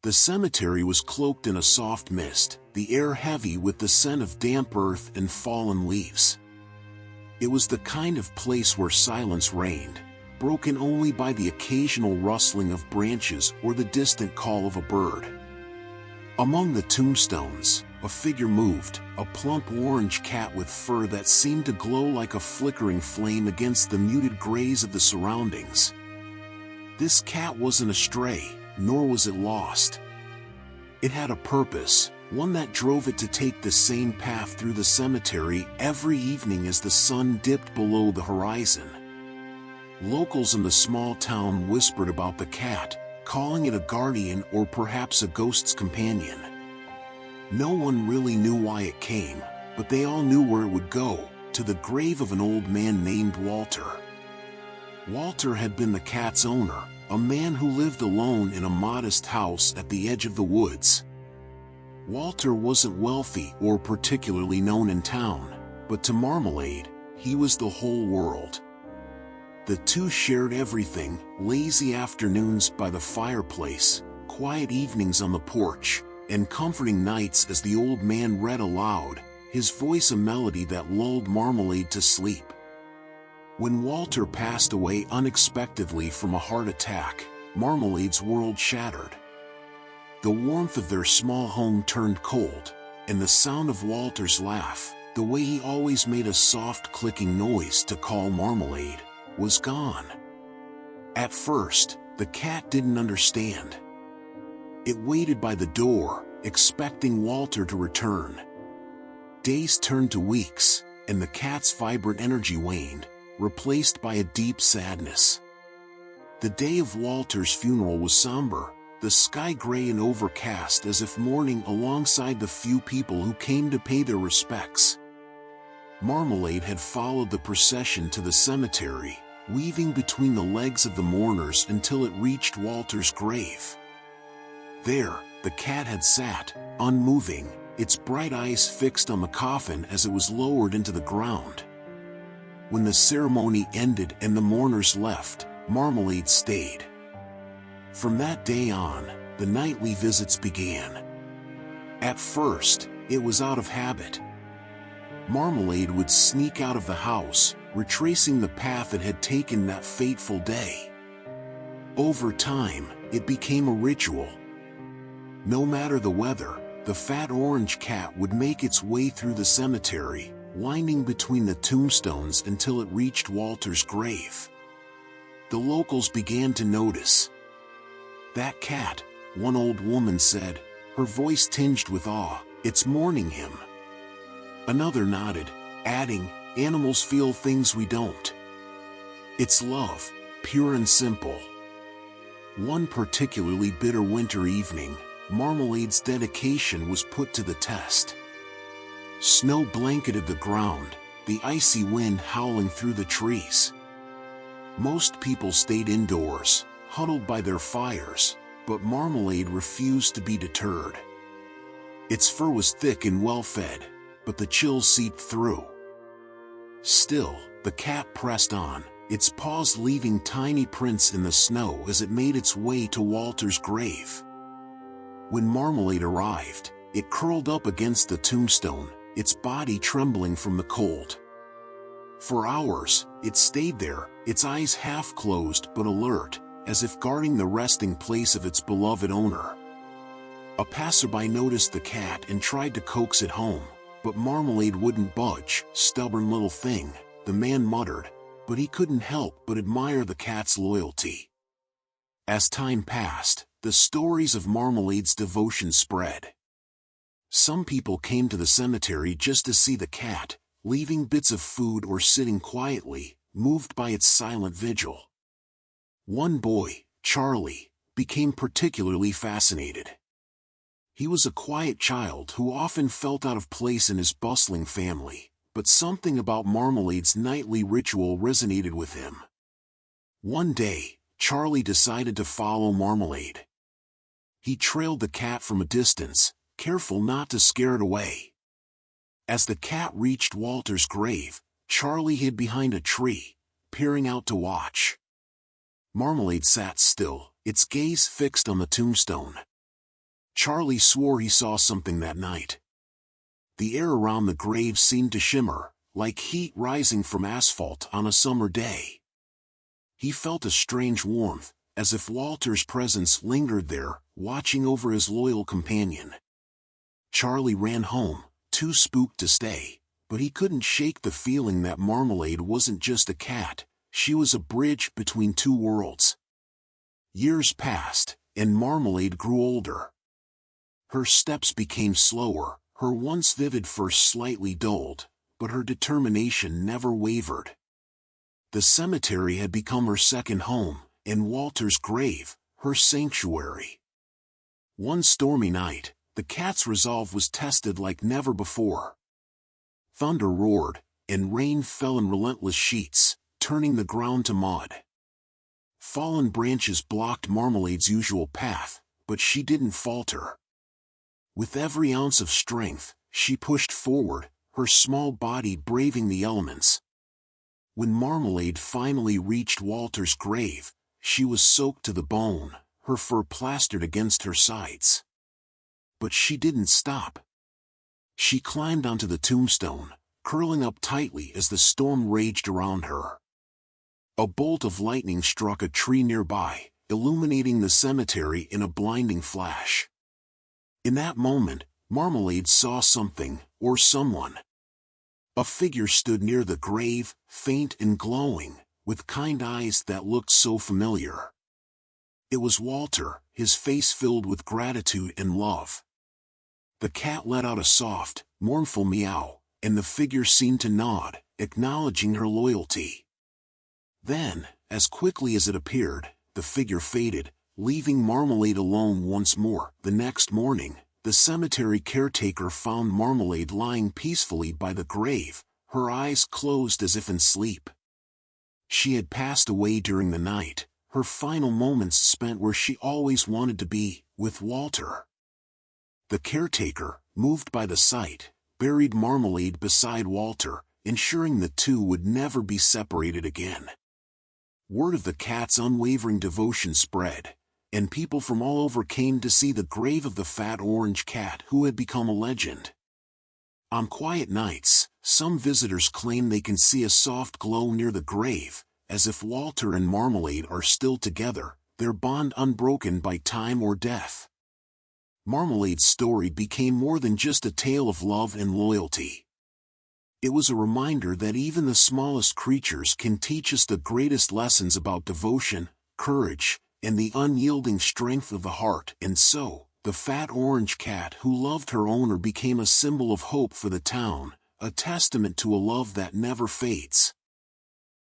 The cemetery was cloaked in a soft mist, the air heavy with the scent of damp earth and fallen leaves. It was the kind of place where silence reigned, broken only by the occasional rustling of branches or the distant call of a bird. Among the tombstones, a figure moved, a plump orange cat with fur that seemed to glow like a flickering flame against the muted grays of the surroundings. This cat wasn't a stray, nor was it lost. It had a purpose, one that drove it to take the same path through the cemetery every evening as the sun dipped below the horizon. Locals in the small town whispered about the cat, calling it a guardian or perhaps a ghost's companion. No one really knew why it came, but they all knew where it would go, to the grave of an old man named Walter. Walter had been the cat's owner, a man who lived alone in a modest house at the edge of the woods. Walter wasn't wealthy or particularly known in town, but to Marmalade, he was the whole world. The two shared everything: lazy afternoons by the fireplace, quiet evenings on the porch, and comforting nights as the old man read aloud, his voice a melody that lulled Marmalade to sleep. When Walter passed away unexpectedly from a heart attack, Marmalade's world shattered. The warmth of their small home turned cold, and the sound of Walter's laugh, the way he always made a soft clicking noise to call Marmalade, was gone. At first, the cat didn't understand. It waited by the door, expecting Walter to return. Days turned to weeks, and the cat's vibrant energy waned, replaced by a deep sadness. The day of Walter's funeral was somber, the sky gray and overcast as if mourning alongside the few people who came to pay their respects. Marmalade had followed the procession to the cemetery, weaving between the legs of the mourners until it reached Walter's grave. There, the cat had sat, unmoving, its bright eyes fixed on the coffin as it was lowered into the ground. When the ceremony ended and the mourners left, Marmalade stayed. From that day on, the nightly visits began. At first, it was out of habit. Marmalade would sneak out of the house, retracing the path it had taken that fateful day. Over time, it became a ritual. No matter the weather, the fat orange cat would make its way through the cemetery, winding between the tombstones until it reached Walter's grave. The locals began to notice. "That cat," one old woman said, her voice tinged with awe, "it's mourning him." Another nodded, adding, "Animals feel things we don't. It's love, pure and simple." One particularly bitter winter evening, Marmalade's dedication was put to the test. Snow blanketed the ground, the icy wind howling through the trees. Most people stayed indoors, huddled by their fires, but Marmalade refused to be deterred. Its fur was thick and well-fed, but the chills seeped through. Still, the cat pressed on, its paws leaving tiny prints in the snow as it made its way to Walter's grave. When Marmalade arrived, it curled up against the tombstone, its body trembling from the cold. For hours, it stayed there, its eyes half closed but alert, as if guarding the resting place of its beloved owner. A passerby noticed the cat and tried to coax it home, but Marmalade wouldn't budge. "Stubborn little thing," the man muttered, but he couldn't help but admire the cat's loyalty. As time passed, the stories of Marmalade's devotion spread. Some people came to the cemetery just to see the cat, leaving bits of food or sitting quietly, moved by its silent vigil. One boy, Charlie, became particularly fascinated. He was a quiet child who often felt out of place in his bustling family, but something about Marmalade's nightly ritual resonated with him. One day, Charlie decided to follow Marmalade. He trailed the cat from a distance, careful not to scare it away. As the cat reached Walter's grave, Charlie hid behind a tree, peering out to watch. Marmalade sat still, its gaze fixed on the tombstone. Charlie swore he saw something that night. The air around the grave seemed to shimmer, like heat rising from asphalt on a summer day. He felt a strange warmth, as if Walter's presence lingered there, watching over his loyal companion. Charlie ran home, too spooked to stay, but he couldn't shake the feeling that Marmalade wasn't just a cat, she was a bridge between two worlds. Years passed, and Marmalade grew older. Her steps became slower, her once vivid first slightly dulled, but her determination never wavered. The cemetery had become her second home, and Walter's grave, her sanctuary. One stormy night, the cat's resolve was tested like never before. Thunder roared, and rain fell in relentless sheets, turning the ground to mud. Fallen branches blocked Marmalade's usual path, but she didn't falter. With every ounce of strength, she pushed forward, her small body braving the elements. When Marmalade finally reached Walter's grave, she was soaked to the bone, her fur plastered against her sides. But she didn't stop. She climbed onto the tombstone, curling up tightly as the storm raged around her. A bolt of lightning struck a tree nearby, illuminating the cemetery in a blinding flash. In that moment, Marmalade saw something, or someone. A figure stood near the grave, faint and glowing, with kind eyes that looked so familiar. It was Walter, his face filled with gratitude and love. The cat let out a soft, mournful meow, and the figure seemed to nod, acknowledging her loyalty. Then, as quickly as it appeared, the figure faded, leaving Marmalade alone once more. The next morning, the cemetery caretaker found Marmalade lying peacefully by the grave, her eyes closed as if in sleep. She had passed away during the night, her final moments spent where she always wanted to be, with Walter. The caretaker, moved by the sight, buried Marmalade beside Walter, ensuring the two would never be separated again. Word of the cat's unwavering devotion spread, and people from all over came to see the grave of the fat orange cat who had become a legend. On quiet nights, some visitors claim they can see a soft glow near the grave, as if Walter and Marmalade are still together, their bond unbroken by time or death. Marmalade's story became more than just a tale of love and loyalty. It was a reminder that even the smallest creatures can teach us the greatest lessons about devotion, courage, and the unyielding strength of the heart. And so, the fat orange cat who loved her owner became a symbol of hope for the town, a testament to a love that never fades.